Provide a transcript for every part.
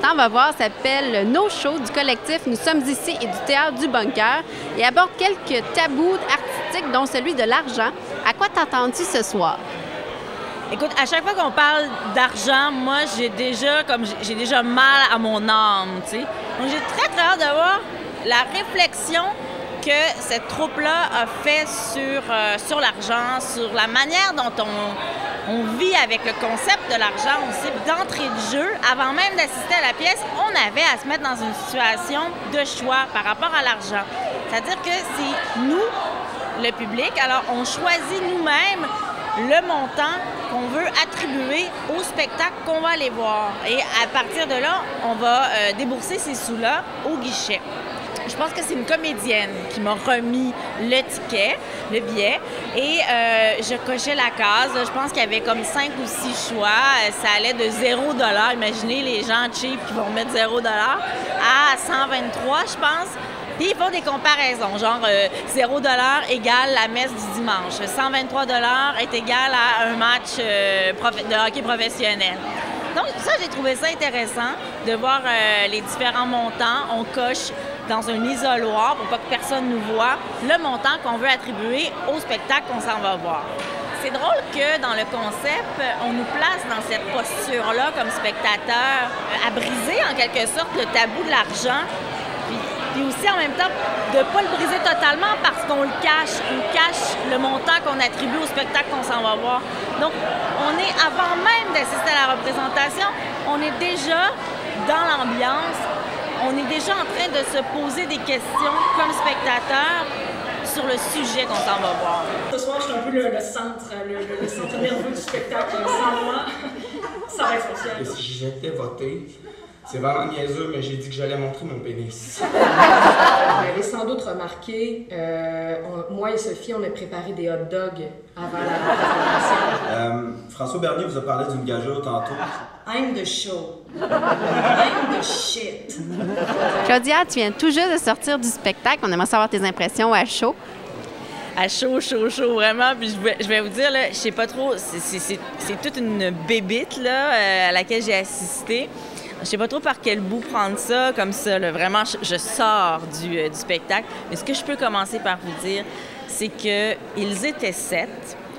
s'en va voir s'appelle le No Show du collectif Nous sommes ici et du théâtre du Bunker et aborde quelques tabous artistiques, dont celui de l'argent. À quoi t'attends-tu ce soir? Écoute, à chaque fois qu'on parle d'argent, moi, j'ai déjà mal à mon âme, tu sais. Donc, j'ai très, très hâte de voir la réflexion que cette troupe-là a fait sur l'argent, sur la manière dont on vit avec le concept de l'argent aussi. D'entrée de jeu, avant même d'assister à la pièce, on avait à se mettre dans une situation de choix par rapport à l'argent. C'est-à-dire que c'est nous, le public, alors on choisit nous-mêmes le montant qu'on veut attribuer au spectacle qu'on va aller voir. Et à partir de là, on va débourser ces sous-là au guichet. Je pense que c'est une comédienne qui m'a remis le ticket, le billet, et je cochais la case. Je pense qu'il y avait comme 5 ou 6 choix. Ça allait de 0 $, imaginez les gens cheap qui vont mettre 0 $, à 123, je pense. Puis ils font des comparaisons, genre 0 $ égale la messe du dimanche, 123 $ est égal à un match de hockey professionnel. Donc ça, j'ai trouvé ça intéressant de voir les différents montants. On coche dans un isoloir pour pas que personne nous voie le montant qu'on veut attribuer au spectacle qu'on s'en va voir. C'est drôle que dans le concept, on nous place dans cette posture-là comme spectateur, à briser en quelque sorte le tabou de l'argent. Puis aussi, en même temps, de ne pas le briser totalement parce qu'on le cache. On cache le montant qu'on attribue au spectacle qu'on s'en va voir. Donc, on est, avant même d'assister à la représentation, on est déjà dans l'ambiance. On est déjà en train de se poser des questions comme spectateur sur le sujet qu'on s'en va voir. Ce soir, je suis un peu le centre nerveux du spectacle. Sans moi, ça va être social. Et si j'étais voté, c'est vraiment niaiseux, mais j'ai dit que j'allais montrer mon pénis. Vous avez sans doute remarqué, moi et Sophie, on a préparé des hot dogs avant la représentation. François Bernier vous a parlé d'une gageure tantôt. I'm the show. I'm the shit. Claudia, tu viens tout juste de sortir du spectacle. On aimerait savoir tes impressions à chaud. À chaud, vraiment. Puis je vais vous dire, là, je sais pas trop, c'est toute une bébite là, à laquelle j'ai assisté. Je sais pas trop par quel bout prendre ça, comme ça. Là. Vraiment, je sors du spectacle. Mais ce que je peux commencer par vous dire, c'est qu'ils étaient 7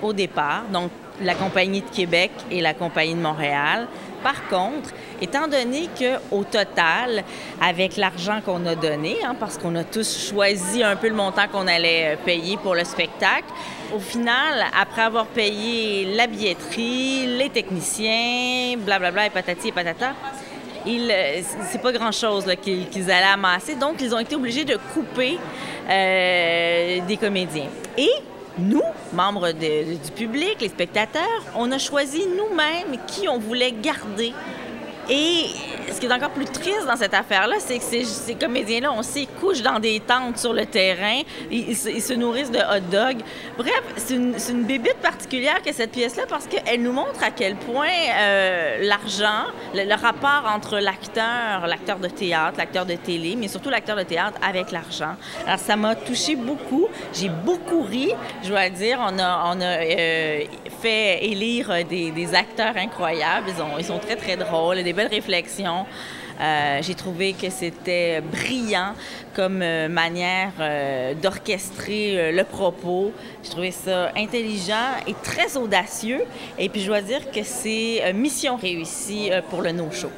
au départ, donc la Compagnie de Québec et la Compagnie de Montréal. Par contre, étant donné qu'au total, avec l'argent qu'on a donné, parce qu'on a tous choisi un peu le montant qu'on allait payer pour le spectacle, au final, après avoir payé la billetterie, les techniciens, blablabla et patati et patata, c'est pas grand-chose qu'ils allaient amasser. Donc, ils ont été obligés de couper des comédiens. Et nous, membres du public, les spectateurs, on a choisi nous-mêmes qui on voulait garder. Et ce qui est encore plus triste dans cette affaire-là, c'est que ces comédiens-là, on sait, couchent dans des tentes sur le terrain, ils se nourrissent de hot dogs. Bref, c'est une bébite particulière que cette pièce-là parce qu'elle nous montre à quel point l'argent, le rapport entre l'acteur de théâtre, l'acteur de télé, mais surtout l'acteur de théâtre avec l'argent. Alors, ça m'a touchée beaucoup. J'ai beaucoup ri, je dois le dire. On a fait élire des acteurs incroyables. Ils sont très, très drôles, des belles réflexions. J'ai trouvé que c'était brillant comme manière d'orchestrer le propos. J'ai trouvé ça intelligent et très audacieux. Et puis, je dois dire que c'est mission réussie pour le No Show.